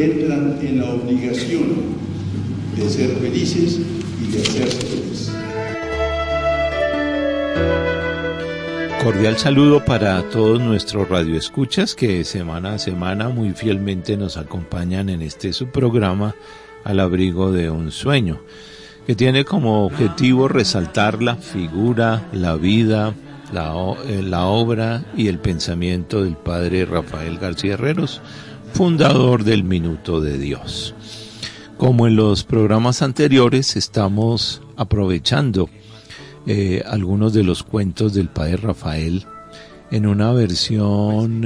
entran en la obligación de ser felices y de hacerse felices. Cordial saludo para todos nuestros radioescuchas que semana a semana muy fielmente nos acompañan en este subprograma Al abrigo de un sueño, que tiene como objetivo resaltar la figura, la vida, la obra y el pensamiento del padre Rafael García Herreros, fundador del Minuto de Dios. Como en los programas anteriores, estamos aprovechando algunos de los cuentos del padre Rafael en una versión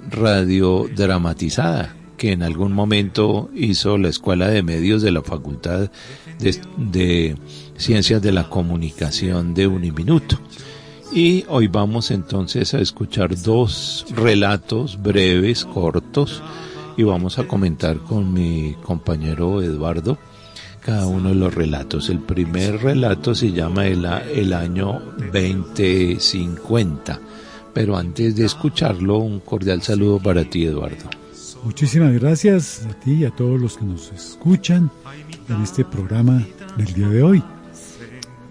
radiodramatizada que en algún momento hizo la Escuela de Medios de la Facultad de Ciencias de la Comunicación de Uniminuto. Y hoy vamos entonces a escuchar dos relatos breves, cortos, y vamos a comentar con mi compañero Eduardo cada uno de los relatos. El primer relato se llama el año 2050, pero antes de escucharlo, un cordial saludo para ti, Eduardo. Muchísimas gracias a ti y a todos los que nos escuchan en este programa del día de hoy.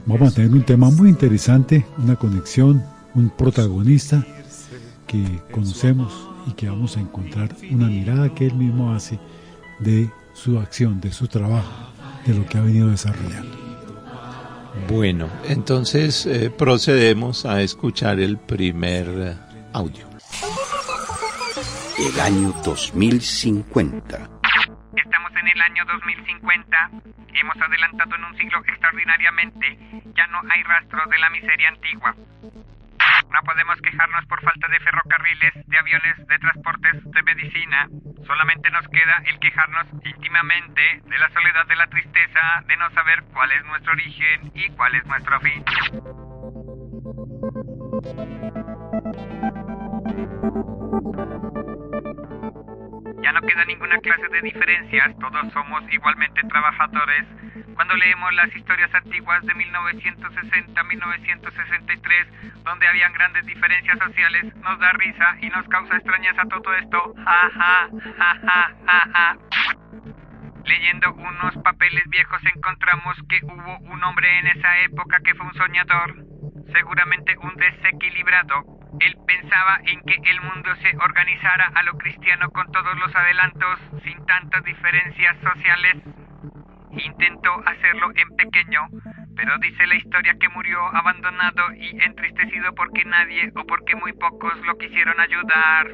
Vamos a tener un tema muy interesante, una conexión, un protagonista que conocemos y que vamos a encontrar una mirada que él mismo hace de su acción, de su trabajo, de lo que ha venido desarrollando. Bueno, entonces procedemos a escuchar el primer audio. El año 2050. Estamos en el año 2050. Hemos adelantado en un siglo extraordinariamente. Ya no hay rastros de la miseria antigua. No podemos quejarnos por falta de ferrocarriles, de aviones, de transportes, de medicina. Solamente nos queda el quejarnos íntimamente de la soledad, de la tristeza, de no saber cuál es nuestro origen y cuál es nuestro fin. Ya no queda ninguna clase de diferencias, todos somos igualmente trabajadores. Cuando leemos las historias antiguas de 1960, 1963, donde habían grandes diferencias sociales, nos da risa y nos causa extrañeza todo esto. Ja, ja, ja, ja, ja, ja. Leyendo unos papeles viejos encontramos que hubo un hombre en esa época que fue un soñador, seguramente un desequilibrado. Él pensaba en que el mundo se organizara a lo cristiano con todos los adelantos, sin tantas diferencias sociales. Intentó hacerlo en pequeño, pero dice la historia que murió abandonado y entristecido porque nadie o porque muy pocos lo quisieron ayudar.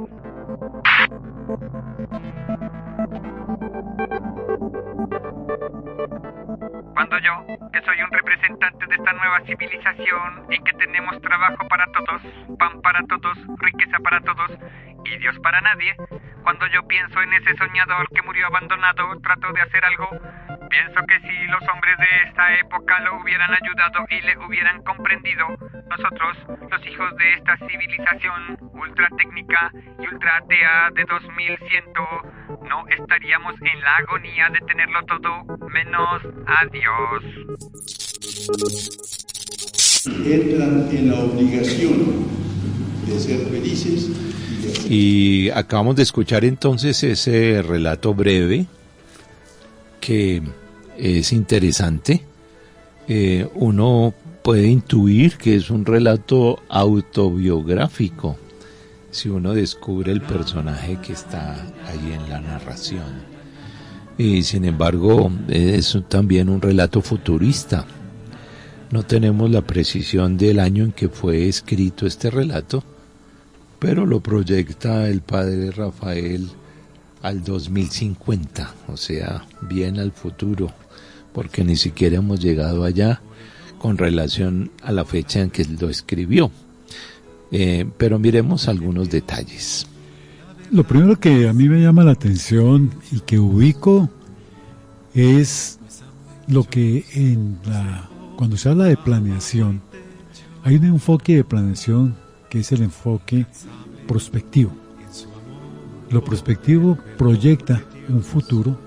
Cuando yo, que soy un representante de esta nueva civilización en que tenemos trabajo para todos, pan para todos, riqueza para todos y Dios para nadie, cuando yo pienso en ese soñador que murió abandonado, trato de hacer algo. Pienso que si los hombres de esta época lo hubieran ayudado y le hubieran comprendido, nosotros, los hijos de esta civilización ultra técnica y ultra atea de 2100, no estaríamos en la agonía de tenerlo todo menos a Dios. Entran en la obligación de ser felices. Y acabamos de escuchar entonces ese relato breve que es interesante. Uno puede intuir que es un relato autobiográfico si uno descubre el personaje que está ahí en la narración. Y sin embargo es también un relato futurista. No tenemos la precisión del año en que fue escrito este relato, pero lo proyecta el padre Rafael al 2050, o sea, bien al futuro, porque ni siquiera hemos llegado allá con relación a la fecha en que lo escribió. Pero miremos algunos detalles. Lo primero que a mí me llama la atención y que ubico es lo que cuando se habla de planeación, hay un enfoque de planeación que es el enfoque prospectivo. Lo prospectivo proyecta un futuro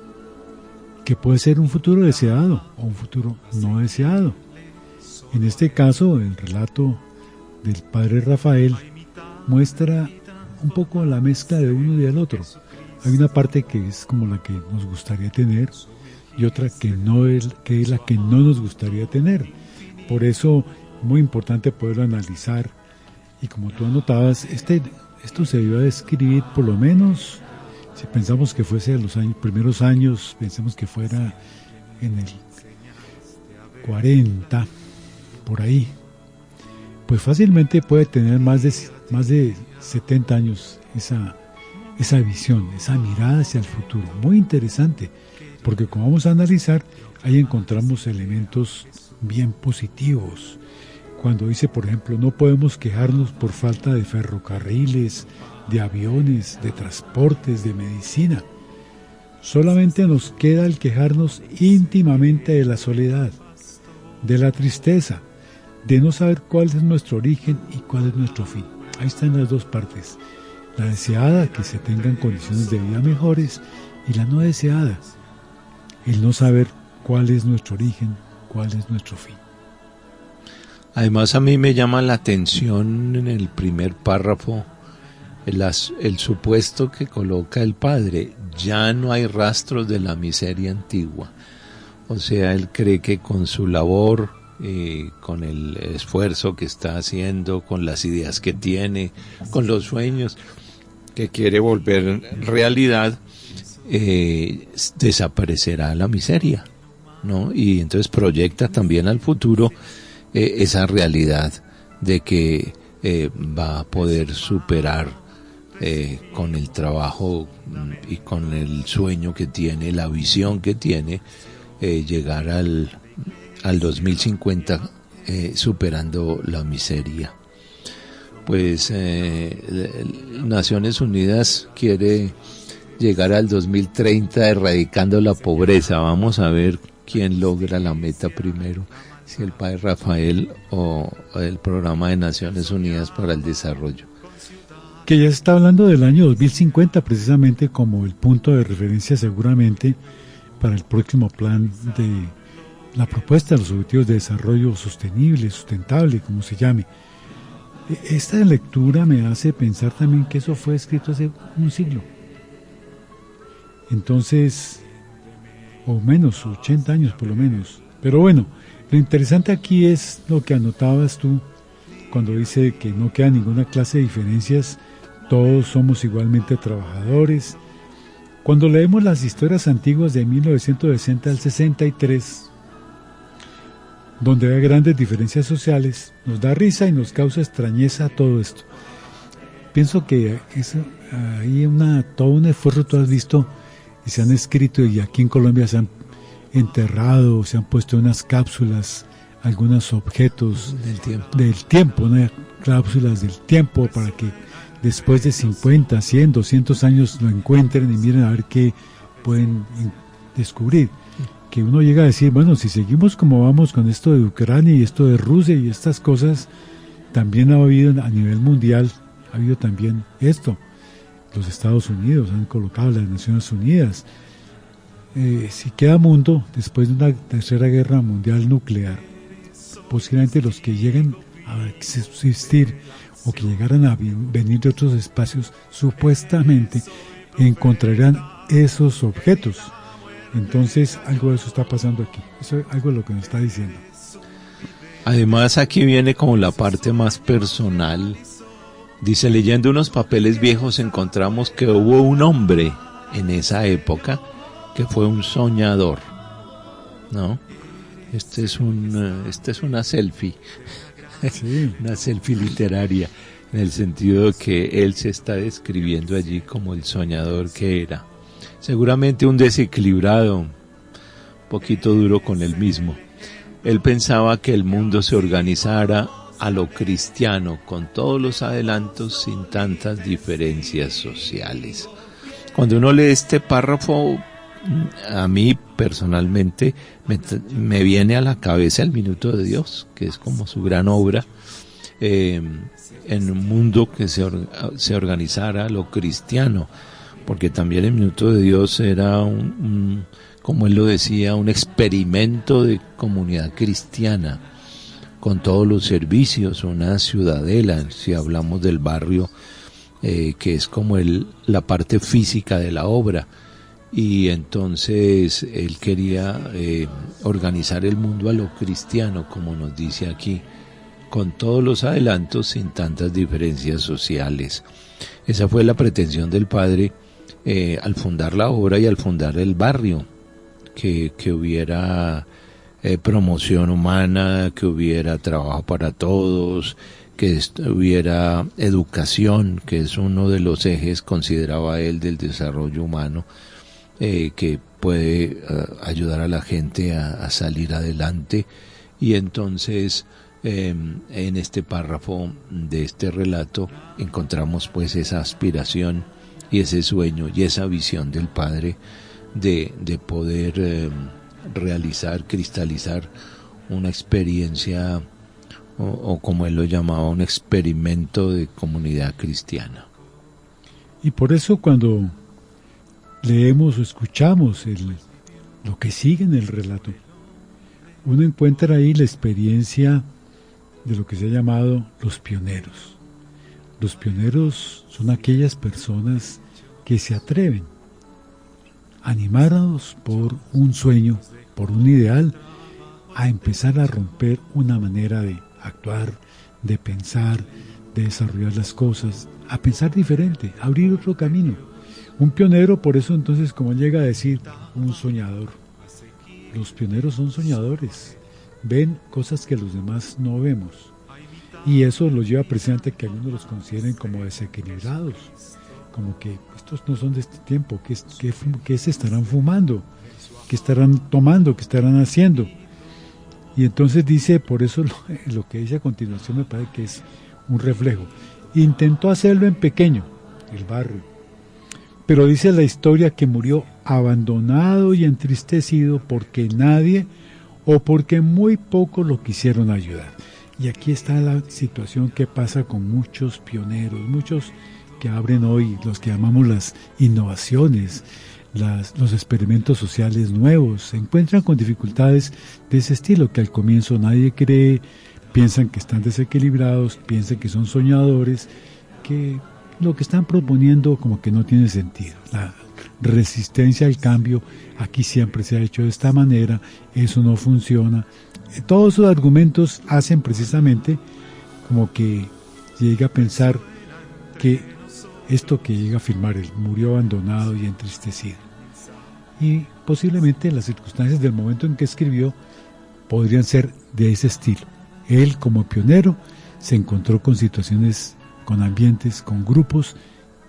que puede ser un futuro deseado o un futuro no deseado. En este caso, el relato del padre Rafael muestra un poco la mezcla de uno y del otro. hay una parte que es como la que nos gustaría tener y otra que es la que no nos gustaría tener. Por eso, muy importante poderlo analizar. Y como tú anotabas, esto se iba a escribir por lo menos, si pensamos que fuese en los primeros años, pensemos que fuera en el 40, por ahí, pues fácilmente puede tener más de 70 años esa visión, esa mirada hacia el futuro. Muy interesante, porque como vamos a analizar, ahí encontramos elementos bien positivos. Cuando dice, por ejemplo, no podemos quejarnos por falta de ferrocarriles, de aviones, de transportes, de medicina. Solamente nos queda el quejarnos íntimamente de la soledad, de la tristeza, de no saber cuál es nuestro origen y cuál es nuestro fin. Ahí están las dos partes. La deseada, que se tengan condiciones de vida mejores, y la no deseada, el no saber cuál es nuestro origen, cuál es nuestro fin. Además, a mí me llama la atención en el primer párrafo el supuesto que coloca el padre: ya no hay rastros de la miseria antigua. O sea, él cree que con su labor, con el esfuerzo que está haciendo, con las ideas que tiene, con los sueños que quiere volver realidad, desaparecerá la miseria, ¿no? Y entonces proyecta también al futuro esa realidad de que va a poder superar con el trabajo y con el sueño que tiene, la visión que tiene, llegar al 2050 superando la miseria. Pues Naciones Unidas quiere llegar al 2030 erradicando la pobreza. Vamos a ver quién logra la meta primero, si el padre Rafael o el Programa de Naciones Unidas para el Desarrollo. Que ya se está hablando del año 2050 precisamente como el punto de referencia seguramente para el próximo plan de la propuesta de los Objetivos de Desarrollo Sostenible, Sustentable, como se llame. Esta lectura me hace pensar también que eso fue escrito hace un siglo. Entonces, o menos, 80 años por lo menos. Pero bueno, lo interesante aquí es lo que anotabas tú cuando dice que no queda ninguna clase de diferencias, todos somos igualmente trabajadores. Cuando leemos las historias antiguas de 1960 al 63, donde hay grandes diferencias sociales, nos da risa y nos causa extrañeza todo esto. Pienso que hay todo un esfuerzo, tú has visto, y se han escrito, y aquí en Colombia se han enterrado, se han puesto unas cápsulas, algunos objetos del tiempo, ¿no? Cápsulas del tiempo para que después de 50, 100, 200 años lo encuentren y miren a ver qué pueden descubrir. Que uno llega a decir, bueno, si seguimos como vamos con esto de Ucrania y esto de Rusia y estas cosas, también ha habido a nivel mundial, ha habido también esto. Los Estados Unidos han colocado las Naciones Unidas. Si queda mundo después de una tercera guerra mundial nuclear, posiblemente los que lleguen a existir o que llegaran a venir de otros espacios, supuestamente encontrarán esos objetos. Entonces, algo de eso está pasando aquí. Eso es algo de lo que nos está diciendo. Además, aquí viene como la parte más personal. Dice, leyendo unos papeles viejos encontramos que hubo un hombre en esa época que fue un soñador, ¿no? Este es una selfie, sí. Una selfie literaria, en el sentido de que él se está describiendo allí como el soñador que era. Seguramente un desequilibrado, un poquito duro con él mismo. Él pensaba que el mundo se organizara a lo cristiano, con todos los adelantos, sin tantas diferencias sociales. Cuando uno lee este párrafo, a mí personalmente me viene a la cabeza el Minuto de Dios, que es como su gran obra, en un mundo que se organizara a lo cristiano, porque también el Minuto de Dios era como él lo decía, un experimento de comunidad cristiana, con todos los servicios, una ciudadela, si hablamos del barrio que es como la parte física de la obra. Y entonces él quería organizar el mundo a lo cristiano, como nos dice aquí, con todos los adelantos, sin tantas diferencias sociales. Esa fue la pretensión del padre al fundar la obra y al fundar el barrio, que hubiera promoción humana, que hubiera trabajo para todos, que hubiera educación, que es uno de los ejes, consideraba él, del desarrollo humano, que puede ayudar a la gente a salir adelante. Y entonces en este párrafo de este relato encontramos pues esa aspiración y ese sueño y esa visión del padre de poder realizar, cristalizar una experiencia o como él lo llamaba, un experimento de comunidad cristiana. Y por eso cuando leemos o escuchamos lo que sigue en el relato, uno encuentra ahí la experiencia de lo que se ha llamado los pioneros. Los pioneros son aquellas personas que se atreven, animados por un sueño, por un ideal, a empezar a romper una manera de actuar, de pensar, de desarrollar las cosas, a pensar diferente, a abrir otro camino. Un pionero, por eso entonces, como llega a decir, un soñador. Los pioneros son soñadores, ven cosas que los demás no vemos. Y eso los lleva precisamente a que algunos los consideren como desequilibrados, como que estos no son de este tiempo, que se estarán fumando, que estarán tomando, que estarán haciendo. Y entonces dice, por eso lo que dice a continuación me parece que es un reflejo. Intentó hacerlo en pequeño, el barrio, pero dice la historia que murió abandonado y entristecido porque nadie o porque muy pocos lo quisieron ayudar. Y aquí está la situación que pasa con muchos pioneros, muchos que abren hoy los que llamamos las innovaciones, los experimentos sociales nuevos, se encuentran con dificultades de ese estilo, que al comienzo nadie cree, piensan que están desequilibrados, piensan que son soñadores, que lo que están proponiendo como que no tiene sentido. La resistencia al cambio aquí siempre se ha hecho de esta manera, eso no funciona. Todos esos argumentos hacen precisamente como que llega a pensar que esto que llega a afirmar él, murió abandonado y entristecido. Y posiblemente las circunstancias del momento en que escribió podrían ser de ese estilo. Él, como pionero, se encontró con situaciones, con ambientes, con grupos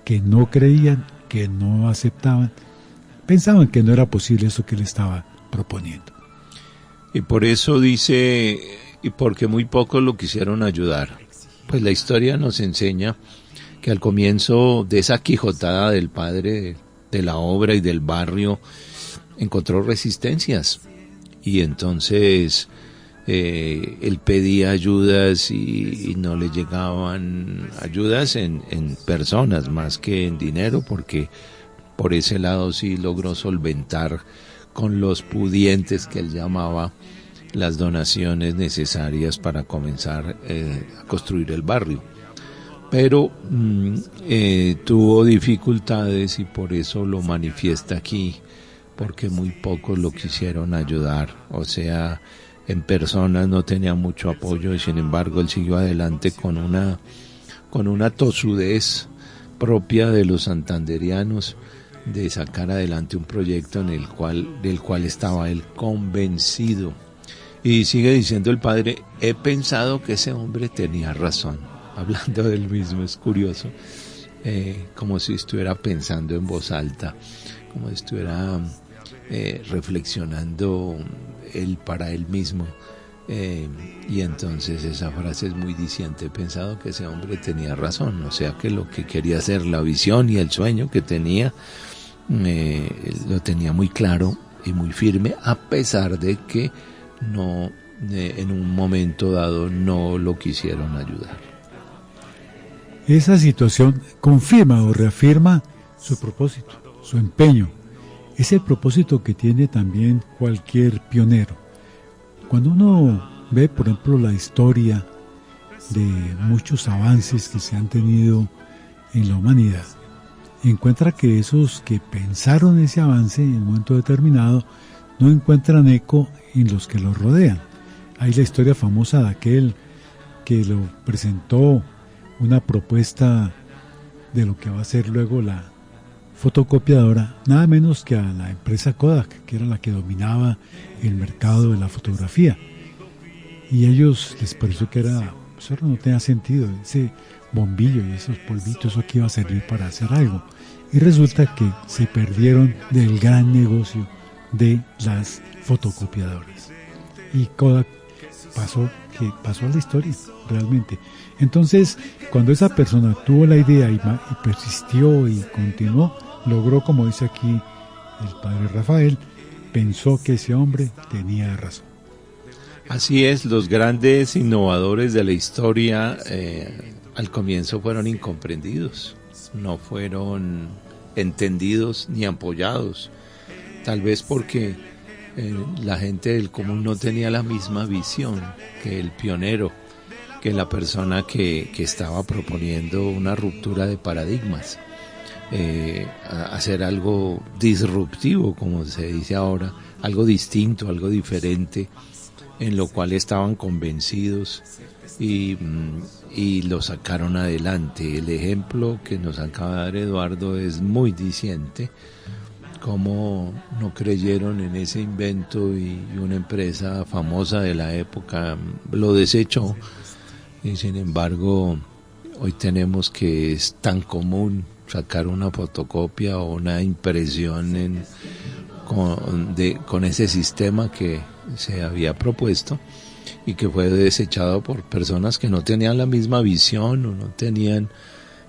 que no creían, que no aceptaban, pensaban que no era posible eso que él estaba proponiendo. Y por eso dice, y porque muy pocos lo quisieron ayudar. Pues la historia nos enseña que al comienzo de esa quijotada del padre de la obra y del barrio encontró resistencias, y entonces él pedía ayudas y no le llegaban ayudas en personas más que en dinero, porque por ese lado sí logró solventar con los pudientes, que él llamaba, las donaciones necesarias para comenzar a construir el barrio. Pero tuvo dificultades y por eso lo manifiesta aquí, porque muy pocos lo quisieron ayudar. O sea, en personas no tenía mucho apoyo y sin embargo él siguió adelante con una tosudez propia de los santanderianos, de sacar adelante un proyecto del cual estaba él convencido. Y sigue diciendo el padre, he pensado que ese hombre tenía razón. Hablando del mismo, es curioso, como si estuviera pensando en voz alta, como si estuviera reflexionando él para él mismo, y entonces esa frase es muy diciente. He pensado que ese hombre tenía razón, o sea que lo que quería hacer, la visión y el sueño que tenía, lo tenía muy claro y muy firme, a pesar de que no, en un momento dado no lo quisieron ayudar. Esa situación confirma o reafirma su propósito, su empeño. Es el propósito que tiene también cualquier pionero. Cuando uno ve, por ejemplo, la historia de muchos avances que se han tenido en la humanidad. Encuentra que esos que pensaron ese avance en un momento determinado no encuentran eco en los que los rodean. Hay la historia famosa de aquel que lo presentó una propuesta de lo que va a ser luego la fotocopiadora, nada menos que a la empresa Kodak, que era la que dominaba el mercado de la fotografía. Y ellos les pareció que eso no tenía sentido, ese bombillo y esos polvitos, eso que iba a servir para hacer algo. Y resulta que se perdieron del gran negocio de las fotocopiadoras. Y Kodak pasó a la historia, realmente. Entonces, cuando esa persona tuvo la idea y persistió y continuó, logró, como dice aquí el padre Rafael, pensó que ese hombre tenía razón. Así es, los grandes innovadores de la historia al comienzo fueron incomprendidos, no fueron entendidos ni apoyados, tal vez porque la gente del común no tenía la misma visión que el pionero, que la persona que estaba proponiendo una ruptura de paradigmas, hacer algo disruptivo, como se dice ahora, algo distinto, algo diferente, en lo cual estaban convencidos y lo sacaron adelante. El ejemplo que nos acaba de dar Eduardo es muy diciente, cómo no creyeron en ese invento y una empresa famosa de la época lo desechó, y sin embargo hoy tenemos que es tan común sacar una fotocopia o una impresión con ese sistema que se había propuesto y que fue desechado por personas que no tenían la misma visión o no tenían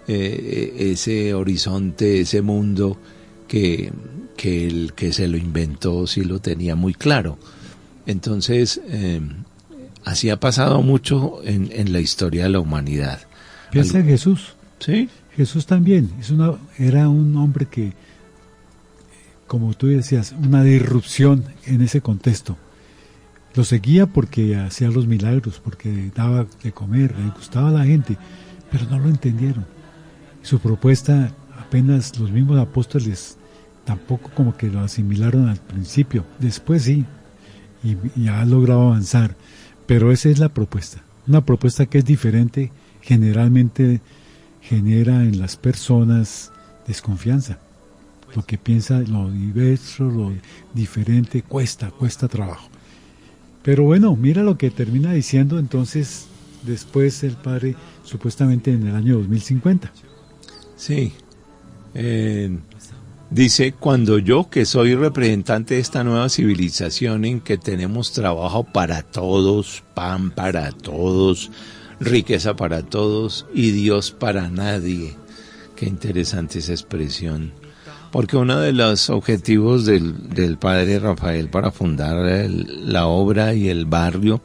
ese horizonte, ese mundo que el que se lo inventó sí lo tenía muy claro. Entonces, así ha pasado mucho en la historia de la humanidad. Piensa en Jesús. Sí. Jesús también era un hombre que, como tú decías, una disrupción en ese contexto. Lo seguía porque hacía los milagros, porque daba de comer, le gustaba a la gente, pero no lo entendieron. Su propuesta, apenas los mismos apóstoles tampoco como que lo asimilaron al principio. Después sí, y ha logrado avanzar. Pero esa es la propuesta. Una propuesta que es diferente, generalmente genera en las personas desconfianza. Lo que piensa, lo diverso, lo diferente, cuesta trabajo. Pero bueno, mira lo que termina diciendo entonces después el padre, supuestamente en el año 2050. Sí. Dice, cuando yo, que soy representante de esta nueva civilización en que tenemos trabajo para todos, pan para todos, riqueza para todos y Dios para nadie. Qué interesante esa expresión. Porque uno de los objetivos del padre Rafael para fundar la obra y el barrio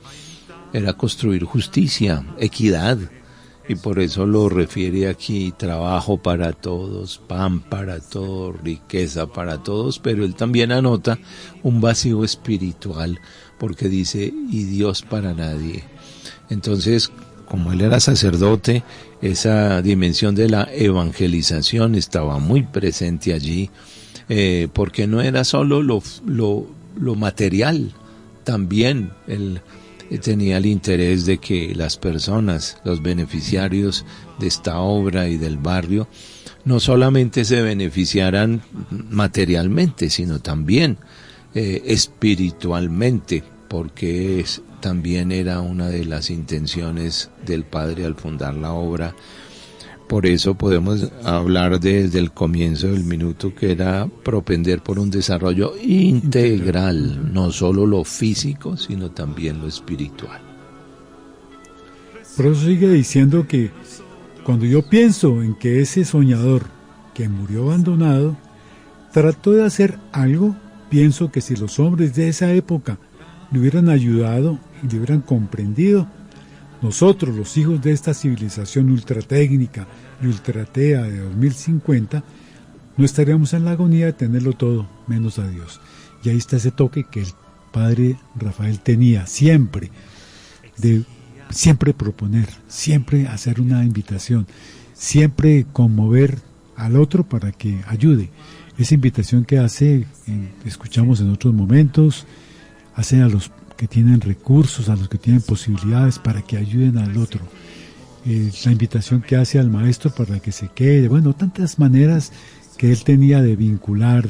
era construir justicia, equidad. Y por eso lo refiere aquí, trabajo para todos, pan para todos, riqueza para todos, pero él también anota un vacío espiritual, porque dice, y Dios para nadie. Entonces, como él era sacerdote, esa dimensión de la evangelización estaba muy presente allí, porque no era solo lo material, también él tenía el interés de que las personas, los beneficiarios de esta obra y del barrio, no solamente se beneficiaran materialmente, sino también espiritualmente, porque también era una de las intenciones del padre al fundar la obra. Por eso podemos hablar desde el comienzo del minuto que era propender por un desarrollo integral, no solo lo físico, sino también lo espiritual. Por eso sigue diciendo que cuando yo pienso en que ese soñador que murió abandonado trató de hacer algo, pienso que si los hombres de esa época le hubieran ayudado y le hubieran comprendido, nosotros, los hijos de esta civilización ultratécnica y ultratea de 2050, no estaríamos en la agonía de tenerlo todo, menos a Dios. Y ahí está ese toque que el padre Rafael tenía siempre, de siempre proponer, siempre hacer una invitación, siempre conmover al otro para que ayude. Esa invitación que hace, escuchamos en otros momentos, hace a los que tienen recursos, a los que tienen posibilidades para que ayuden al otro. La invitación que hace al maestro para que se quede, bueno, tantas maneras que él tenía de vincular,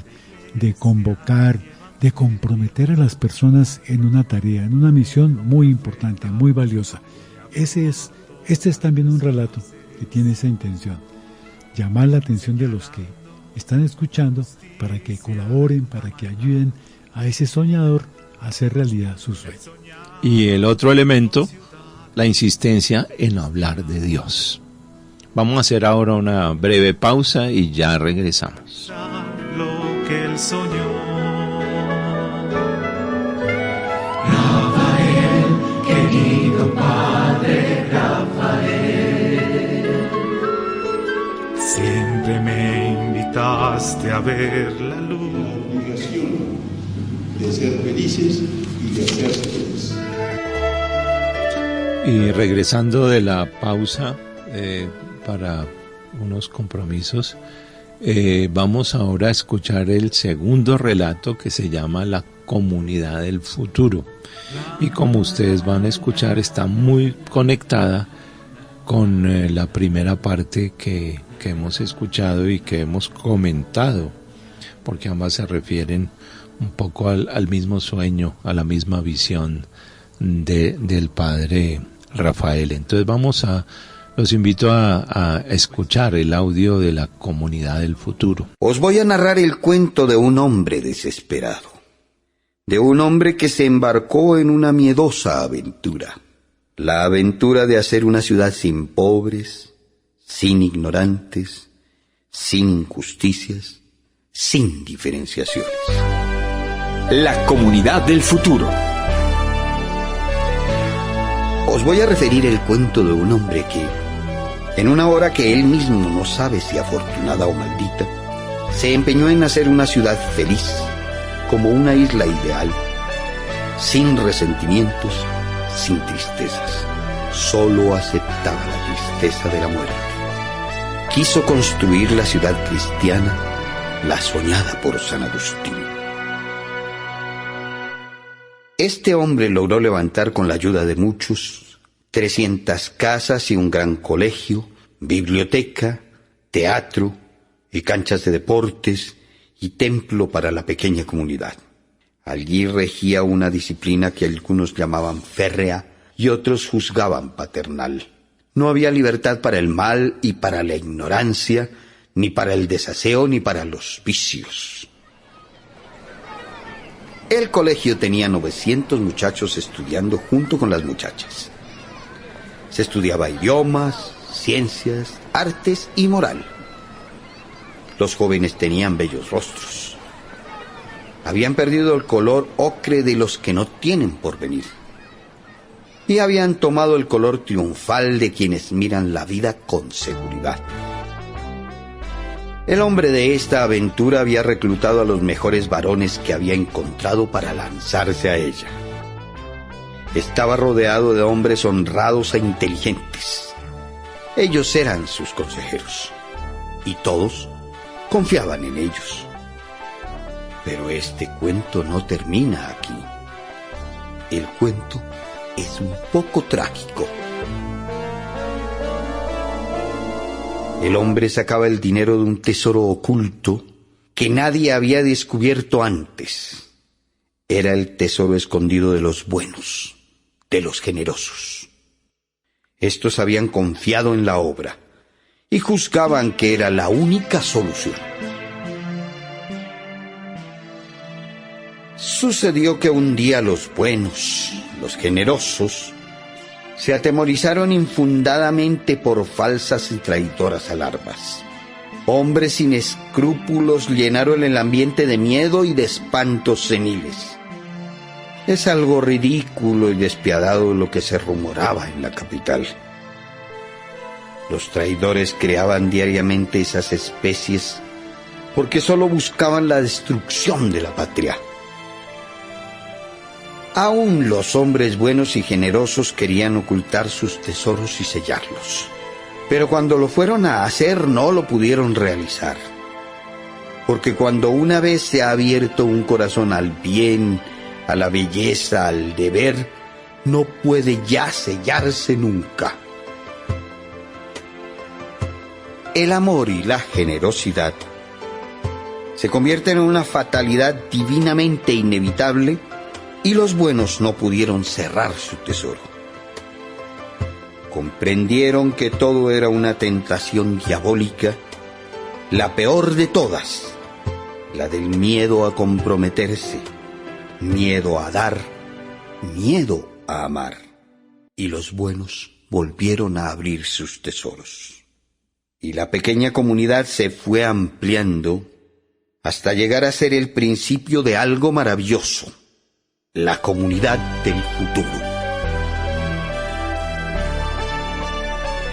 de convocar, de comprometer a las personas en una tarea, en una misión muy importante, muy valiosa. Este es también un relato que tiene esa intención, llamar la atención de los que están escuchando para que colaboren, para que ayuden a ese soñador a hacer realidad su sueño. Y el otro elemento, la insistencia en hablar de Dios. Vamos a hacer ahora una breve pausa y ya regresamos. Lo que él soñó. Querido Padre Rafael, siempre me invitaste a ver la luz. La obligación de ser felices y de hacerse felices. Y regresando de la pausa para unos compromisos, vamos ahora a escuchar el segundo relato que se llama La Comunidad del Futuro. Y como ustedes van a escuchar, está muy conectada con la primera parte que hemos escuchado y que hemos comentado, porque ambas se refieren un poco al mismo sueño, a la misma visión del padre Rafael. Entonces los invito a escuchar el audio de La Comunidad del Futuro. Os voy a narrar el cuento de un hombre desesperado, de un hombre que se embarcó en una miedosa aventura, la aventura de hacer una ciudad sin pobres, sin ignorantes, sin injusticias, sin diferenciaciones. La Comunidad del Futuro. Os voy a referir el cuento de un hombre que, en una hora que él mismo no sabe si afortunada o maldita, se empeñó en hacer una ciudad feliz, como una isla ideal, sin resentimientos, sin tristezas. Solo aceptaba la tristeza de la muerte. Quiso construir la ciudad cristiana, la soñada por San Agustín. Este hombre logró levantar con la ayuda de muchos 300 casas y un gran colegio, biblioteca, teatro y canchas de deportes y templo para la pequeña comunidad. Allí regía una disciplina que algunos llamaban férrea y otros juzgaban paternal. No había libertad para el mal y para la ignorancia, ni para el desaseo ni para los vicios. El colegio tenía 900 muchachos estudiando junto con las muchachas. Se estudiaba idiomas, ciencias, artes y moral. Los jóvenes tenían bellos rostros. Habían perdido el color ocre de los que no tienen porvenir. Y habían tomado el color triunfal de quienes miran la vida con seguridad. El hombre de esta aventura había reclutado a los mejores varones que había encontrado para lanzarse a ella. Estaba rodeado de hombres honrados e inteligentes. Ellos eran sus consejeros, y todos confiaban en ellos. Pero este cuento no termina aquí. El cuento es un poco trágico. El hombre sacaba el dinero de un tesoro oculto que nadie había descubierto antes. Era el tesoro escondido de los buenos, de los generosos. Estos habían confiado en la obra y juzgaban que era la única solución. Sucedió que un día los buenos, los generosos, se atemorizaron infundadamente por falsas y traidoras alarmas. Hombres sin escrúpulos llenaron el ambiente de miedo y de espantos seniles. Es algo ridículo y despiadado lo que se rumoraba en la capital. Los traidores creaban diariamente esas especies porque solo buscaban la destrucción de la patria. Aún los hombres buenos y generosos querían ocultar sus tesoros y sellarlos. Pero cuando lo fueron a hacer no lo pudieron realizar. Porque cuando una vez se ha abierto un corazón al bien, a la belleza, al deber, no puede ya sellarse nunca. El amor y la generosidad se convierten en una fatalidad divinamente inevitable y los buenos no pudieron cerrar su tesoro. Comprendieron que todo era una tentación diabólica, la peor de todas, la del miedo a comprometerse, miedo a dar, miedo a amar. Y los buenos volvieron a abrir sus tesoros. Y la pequeña comunidad se fue ampliando hasta llegar a ser el principio de algo maravilloso, la comunidad del futuro.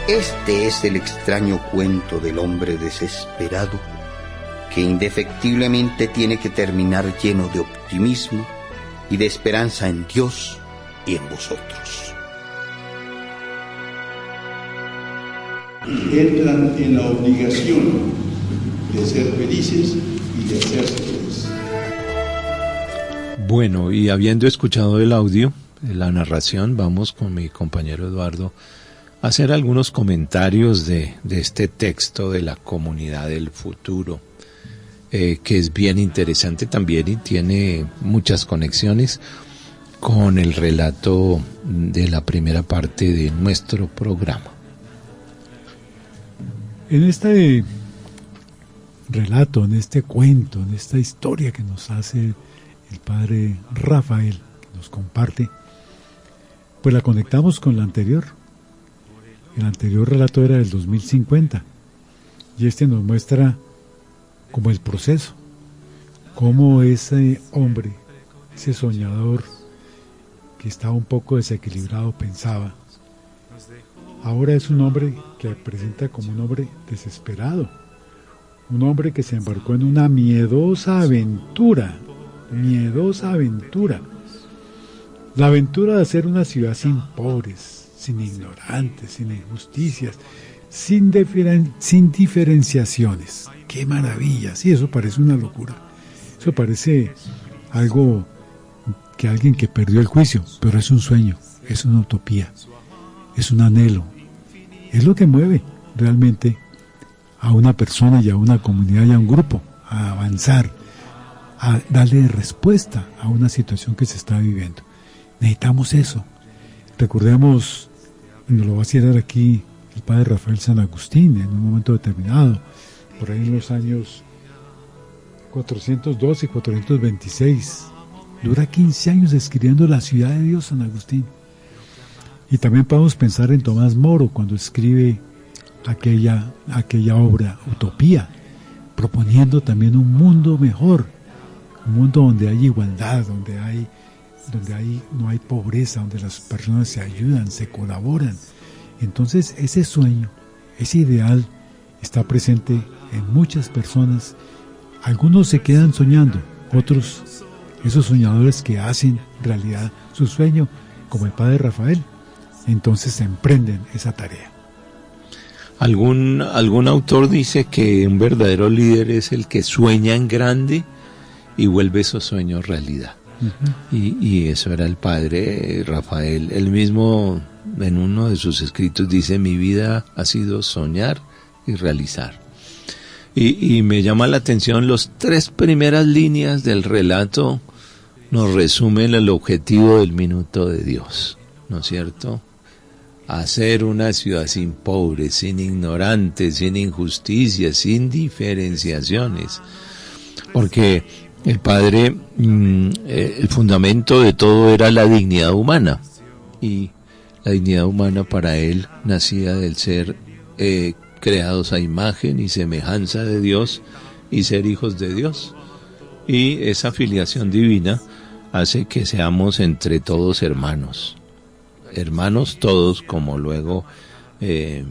Este es el extraño cuento del hombre desesperado que indefectiblemente tiene que terminar lleno de optimismo y de esperanza en Dios y en vosotros. Entran en la obligación de ser felices y de hacerse felices. Bueno, y habiendo escuchado el audio, la narración, vamos con mi compañero Eduardo a hacer algunos comentarios de este texto de la comunidad del futuro, que es bien interesante también y tiene muchas conexiones con el relato de la primera parte de nuestro programa. En este relato, en este cuento, en esta historia que nos hace el padre Rafael, que nos comparte, pues la conectamos con la anterior. El anterior relato era del 2050 y este nos muestra como el proceso, cómo ese hombre, ese soñador que estaba un poco desequilibrado pensaba. Ahora es un hombre que presenta como un hombre desesperado, un hombre que se embarcó en una miedosa aventura, la aventura de hacer una ciudad sin pobres, sin ignorantes, sin injusticias, sin diferenciaciones. ¡Qué maravilla! Sí, eso parece una locura, eso parece algo que alguien que perdió el juicio, pero es un sueño, es una utopía, es un anhelo. Es lo que mueve realmente a una persona y a una comunidad y a un grupo a avanzar, a darle respuesta a una situación que se está viviendo. Necesitamos eso. Recordemos, nos lo va a citar aquí el padre Rafael San Agustín en un momento determinado, por ahí en los años 412 y 426. Dura 15 años escribiendo La ciudad de Dios, San Agustín. Y también podemos pensar en Tomás Moro cuando escribe aquella obra, Utopía, proponiendo también un mundo mejor, un mundo donde hay igualdad, donde no hay pobreza, donde las personas se ayudan, se colaboran. Entonces ese sueño, ese ideal está presente en muchas personas. Algunos se quedan soñando, otros, esos soñadores que hacen realidad su sueño, como el padre Rafael, entonces emprenden esa tarea. Algún autor dice que un verdadero líder es el que sueña en grande y vuelve esos sueños realidad. Uh-huh. Y eso era el padre Rafael. Él mismo en uno de sus escritos dice: mi vida ha sido soñar y realizar. Y me llama la atención, las 3 primeras líneas del relato nos resumen el objetivo del minuto de Dios, ¿no es cierto? Hacer una ciudad sin pobres, sin ignorantes, sin injusticias, sin diferenciaciones. Porque el padre, el fundamento de todo era la dignidad humana. Y la dignidad humana para él nacía del ser creados a imagen y semejanza de Dios y ser hijos de Dios. Y esa filiación divina hace que seamos entre todos hermanos todos, como luego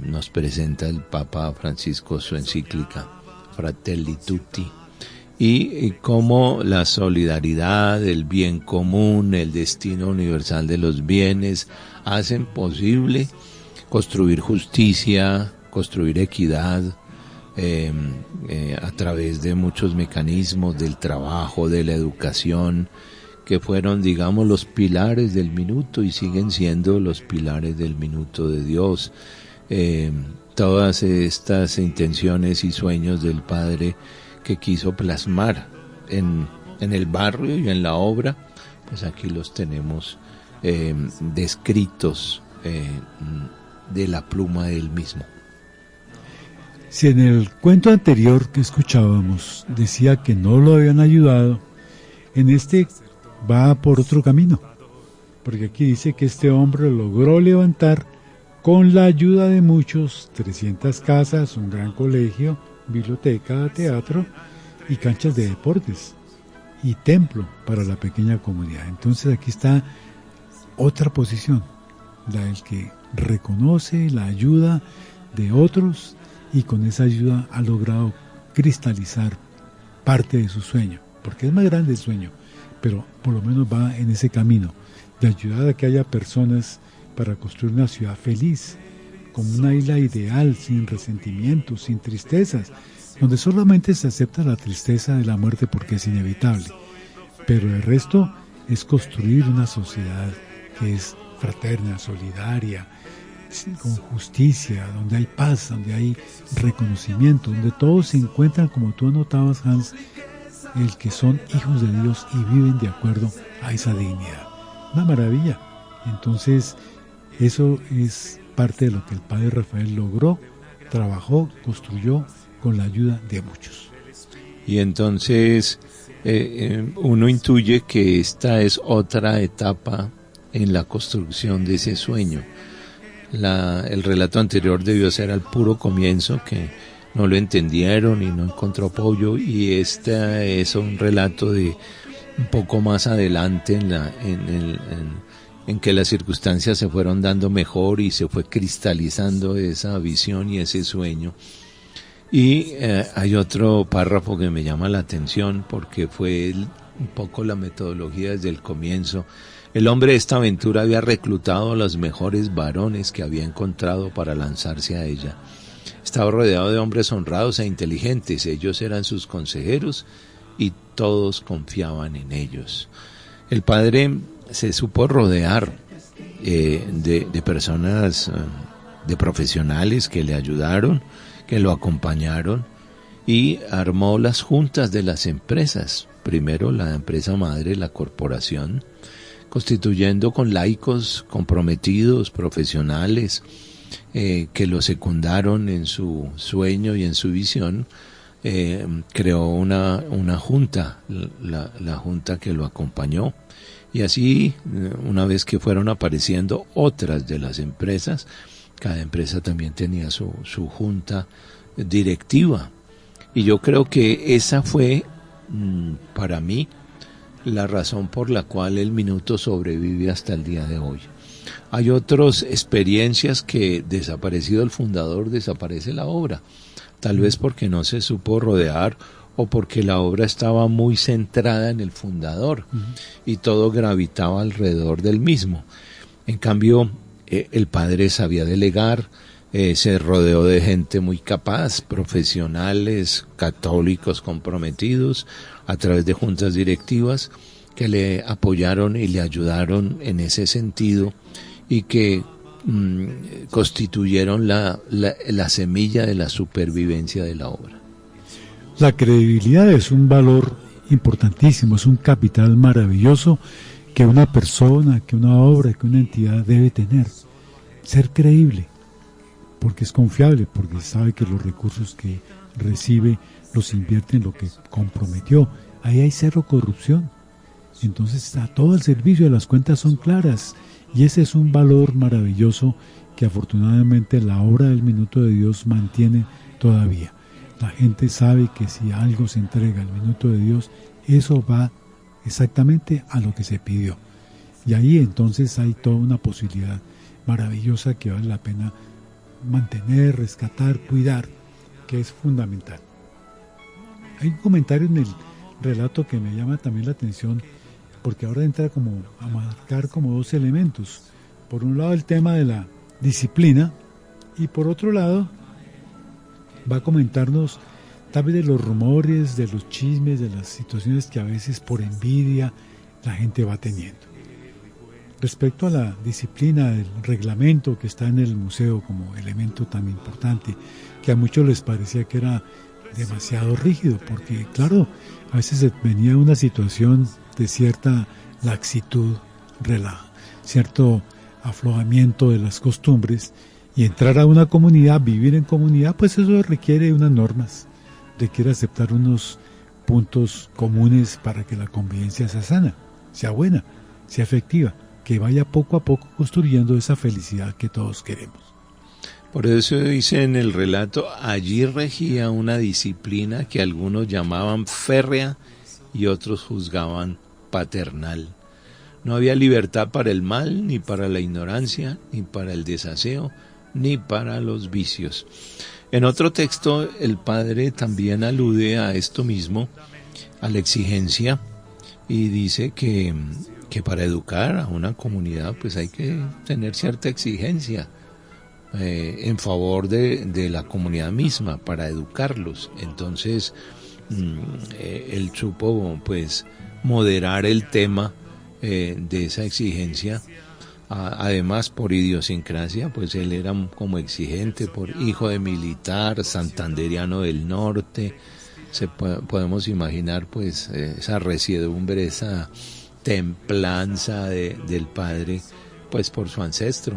nos presenta el Papa Francisco su encíclica Fratelli Tutti, y cómo la solidaridad, el bien común, el destino universal de los bienes hacen posible construir justicia, construir equidad a través de muchos mecanismos del trabajo, de la educación, que fueron, digamos, los pilares del minuto y siguen siendo los pilares del minuto de Dios. Todas estas intenciones y sueños del Padre que quiso plasmar en el barrio y en la obra, pues aquí los tenemos descritos de la pluma de él mismo. Si en el cuento anterior que escuchábamos decía que no lo habían ayudado, en este va por otro camino, porque aquí dice que este hombre logró levantar con la ayuda de muchos 300 casas, un gran colegio, biblioteca, teatro y canchas de deportes y templo para la pequeña comunidad. Entonces aquí está otra posición, la del que reconoce la ayuda de otros y con esa ayuda ha logrado cristalizar parte de su sueño, porque es más grande el sueño, pero por lo menos va en ese camino de ayudar a que haya personas para construir una ciudad feliz, como una isla ideal, sin resentimientos, sin tristezas, donde solamente se acepta la tristeza de la muerte porque es inevitable, pero el resto es construir una sociedad que es fraterna, solidaria, con justicia, donde hay paz, donde hay reconocimiento, donde todos se encuentran, como tú anotabas, Hans, el que son hijos de Dios y viven de acuerdo a esa dignidad. Una maravilla. Entonces, eso es parte de lo que el padre Rafael logró, trabajó, construyó con la ayuda de muchos. Y entonces uno intuye que esta es otra etapa en la construcción de ese sueño. El relato anterior debió ser al puro comienzo, que no lo entendieron y no encontró apoyo, y este es un relato de un poco más adelante en que las circunstancias se fueron dando mejor y se fue cristalizando esa visión y ese sueño. Y hay otro párrafo que me llama la atención porque fue un poco la metodología desde el comienzo. El hombre de esta aventura había reclutado a los mejores varones que había encontrado para lanzarse a ella. Estaba rodeado de hombres honrados e inteligentes, ellos eran sus consejeros y todos confiaban en ellos. El padre se supo rodear de personas, de profesionales que le ayudaron, que lo acompañaron, y armó las juntas de las empresas. Primero la empresa madre, la corporación, constituyendo con laicos comprometidos, profesionales, que lo secundaron en su sueño y en su visión. Creó una junta, la junta que lo acompañó, y así, una vez que fueron apareciendo otras de las empresas, cada empresa también tenía su junta directiva, y yo creo que esa fue, para mí, la razón por la cual el minuto sobrevive hasta el día de hoy. Hay otras experiencias que, desaparecido el fundador, desaparece la obra, tal vez porque no se supo rodear o porque la obra estaba muy centrada en el fundador y todo gravitaba alrededor del mismo. En cambio, el padre sabía delegar, se rodeó de gente muy capaz, profesionales, católicos comprometidos, a través de juntas directivas que le apoyaron y le ayudaron en ese sentido y que constituyeron la semilla de la supervivencia de la obra. La credibilidad es un valor importantísimo, es un capital maravilloso que una persona, que una obra, que una entidad debe tener. Ser creíble, porque es confiable, porque sabe que los recursos que recibe los invierte en lo que comprometió. Ahí hay cero corrupción. Entonces está todo al servicio, las cuentas son claras. Y ese es un valor maravilloso que afortunadamente la obra del Minuto de Dios mantiene todavía. La gente sabe que si algo se entrega al Minuto de Dios, eso va exactamente a lo que se pidió. Y ahí entonces hay toda una posibilidad maravillosa que vale la pena mantener, rescatar, cuidar, que es fundamental. Hay un comentario en el relato que me llama también la atención, porque ahora entra como a marcar como dos elementos. Por un lado el tema de la disciplina y por otro lado va a comentarnos tal vez de los rumores, de los chismes, de las situaciones que a veces por envidia la gente va teniendo. Respecto a la disciplina, el reglamento que está en el museo como elemento tan importante, que a muchos les parecía que era demasiado rígido, porque claro, a veces venía una situación de cierta laxitud, cierto aflojamiento de las costumbres, y entrar a una comunidad, vivir en comunidad, pues eso requiere unas normas, requiere aceptar unos puntos comunes para que la convivencia sea sana, sea buena, sea efectiva, que vaya poco a poco construyendo esa felicidad que todos queremos. Por eso dice en el relato, allí regía una disciplina que algunos llamaban férrea y otros juzgaban paternal. No había libertad para el mal, ni para la ignorancia, ni para el desaseo, ni para los vicios. En otro texto, el padre también alude a esto mismo, a la exigencia, y dice que para educar a una comunidad pues hay que tener cierta exigencia en favor de la comunidad misma, para educarlos. Entonces, él supo pues moderar el tema de esa exigencia. Además, por idiosincrasia, pues él era como exigente, por hijo de militar, santanderiano del norte. Podemos imaginar pues esa resiedumbre, esa templanza del padre, pues por su ancestro.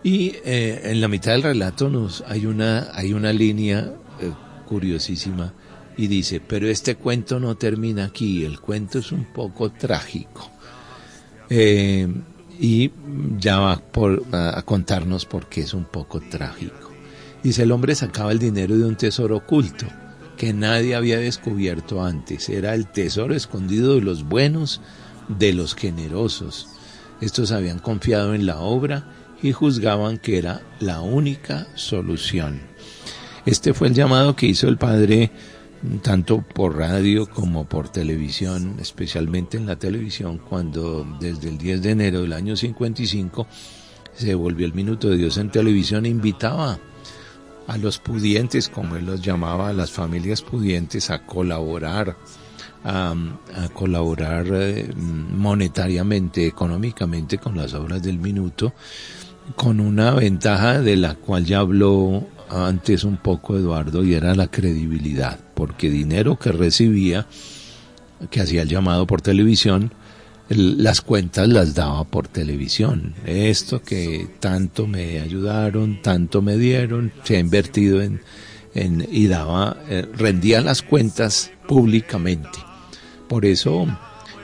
Y en la mitad del relato hay una línea curiosísima, y dice, pero este cuento no termina aquí, el cuento es un poco trágico. Y ya va a contarnos por qué es un poco trágico. Dice, el hombre sacaba el dinero de un tesoro oculto que nadie había descubierto antes. Era el tesoro escondido de los buenos, de los generosos. Estos habían confiado en la obra y juzgaban que era la única solución. Este fue el llamado que hizo el padre, tanto por radio como por televisión, especialmente en la televisión, cuando desde el 10 de enero del año 55 se volvió el Minuto de Dios en televisión e invitaba a los pudientes, como él los llamaba, a las familias pudientes, a colaborar, a colaborar monetariamente, económicamente con las obras del Minuto, con una ventaja de la cual ya habló antes un poco Eduardo, y era la credibilidad, porque dinero que recibía, que hacía el llamado por televisión, las cuentas las daba por televisión. Esto que tanto me ayudaron, tanto me dieron, se ha invertido y daba, rendía las cuentas públicamente. Por eso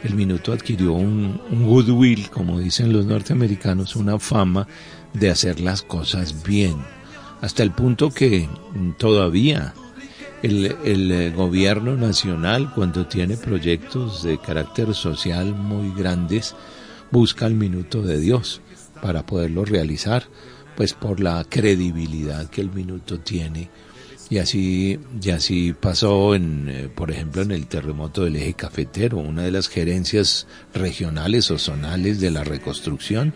el Minuto adquirió un goodwill, como dicen los norteamericanos, una fama de hacer las cosas bien, hasta el punto que todavía el gobierno nacional, cuando tiene proyectos de carácter social muy grandes, busca el Minuto de Dios para poderlo realizar, pues por la credibilidad que el Minuto tiene. Y así pasó por ejemplo, en el terremoto del Eje Cafetero. Una de las gerencias regionales o zonales de la reconstrucción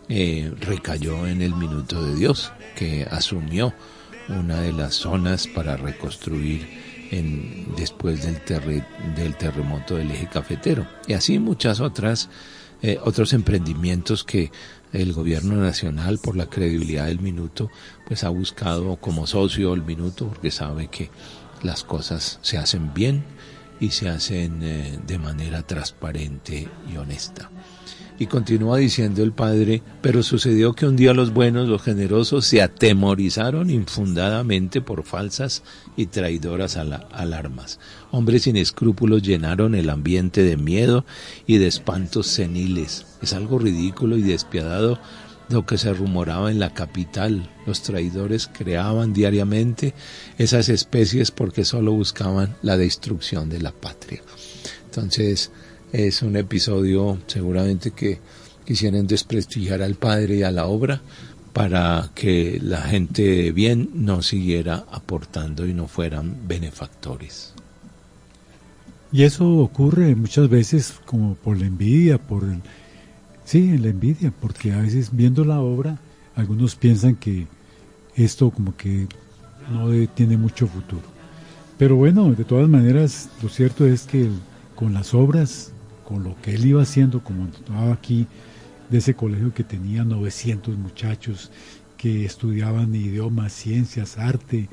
recayó en el Minuto de Dios, que asumió una de las zonas para reconstruir después del terremoto del Eje Cafetero. Y así muchas otros emprendimientos que el gobierno nacional, por la credibilidad del Minuto, pues ha buscado como socio el Minuto, porque sabe que las cosas se hacen bien y se hacen de manera transparente y honesta. Y continúa diciendo el padre, pero sucedió que un día los buenos, los generosos, se atemorizaron infundadamente por falsas y traidoras alarmas. Hombres sin escrúpulos llenaron el ambiente de miedo y de espantos seniles. Es algo ridículo y despiadado lo que se rumoraba en la capital. Los traidores creaban diariamente esas especies porque solo buscaban la destrucción de la patria. Entonces, es un episodio seguramente que quisieran desprestigiar al padre y a la obra para que la gente de bien no siguiera aportando y no fueran benefactores. Y eso ocurre muchas veces como por la envidia, la envidia, porque a veces viendo la obra, algunos piensan que esto como que tiene mucho futuro. Pero bueno, de todas maneras, lo cierto es que con las obras, con lo que él iba haciendo, como estaba aquí, de ese colegio que tenía 900 muchachos que estudiaban idiomas, ciencias, arte,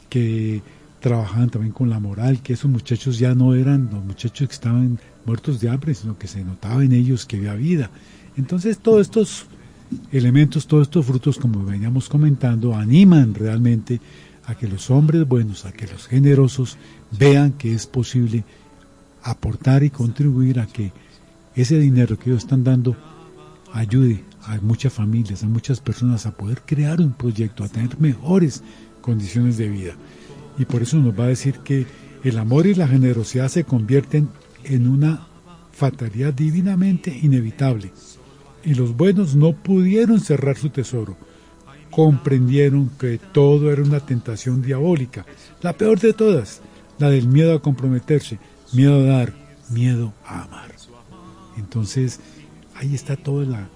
que trabajaban también con la moral, que esos muchachos ya no eran los muchachos que estaban muertos de hambre, sino que se notaba en ellos que había vida. Entonces todos estos elementos, todos estos frutos, como veníamos comentando, animan realmente a que los hombres buenos, a que los generosos vean que es posible aportar y contribuir a que ese dinero que ellos están dando ayude a muchas familias, a muchas personas a poder crear un proyecto, a tener mejores condiciones de vida. Y por eso nos va a decir que el amor y la generosidad se convierten en una fatalidad divinamente inevitable. Y los buenos no pudieron cerrar su tesoro. Comprendieron que todo era una tentación diabólica, la peor de todas, la del miedo a comprometerse, miedo a dar, miedo a amar. Entonces, ahí está toda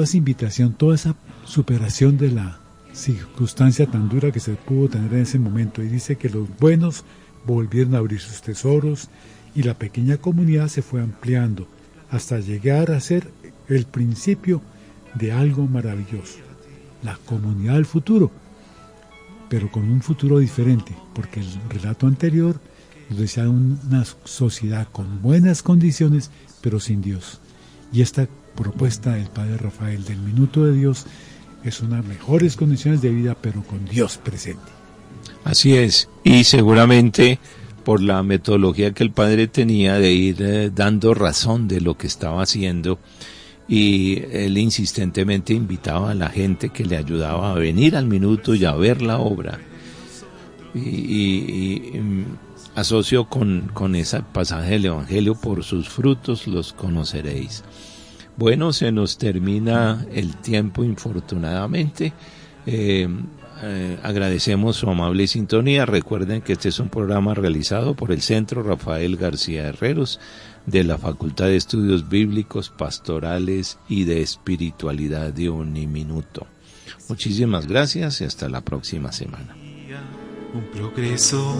esa invitación, toda esa superación de la circunstancia tan dura que se pudo tener en ese momento. Y dice que los buenos volvieron a abrir sus tesoros y la pequeña comunidad se fue ampliando hasta llegar a ser el principio de algo maravilloso, la comunidad del futuro, pero con un futuro diferente, porque el relato anterior nos decía una sociedad con buenas condiciones, pero sin Dios. Y esta propuesta del Padre Rafael del Minuto de Dios es unas mejores condiciones de vida, pero con Dios presente. Así es, y seguramente por la metodología que el Padre tenía de ir dando razón de lo que estaba haciendo, y él insistentemente invitaba a la gente que le ayudaba a venir al minuto y a ver la obra. Y asocio con ese pasaje del Evangelio: por sus frutos los conoceréis. Bueno, se nos termina el tiempo, infortunadamente. Agradecemos su amable sintonía. Recuerden que este es un programa realizado por el Centro Rafael García Herreros de la Facultad de Estudios Bíblicos, Pastorales y de Espiritualidad de Uniminuto. Muchísimas gracias y hasta la próxima semana. Un progreso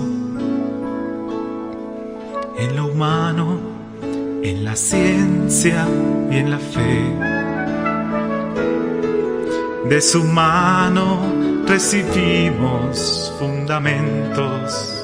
en lo humano, en la ciencia y en la fe. De su mano recibimos fundamentos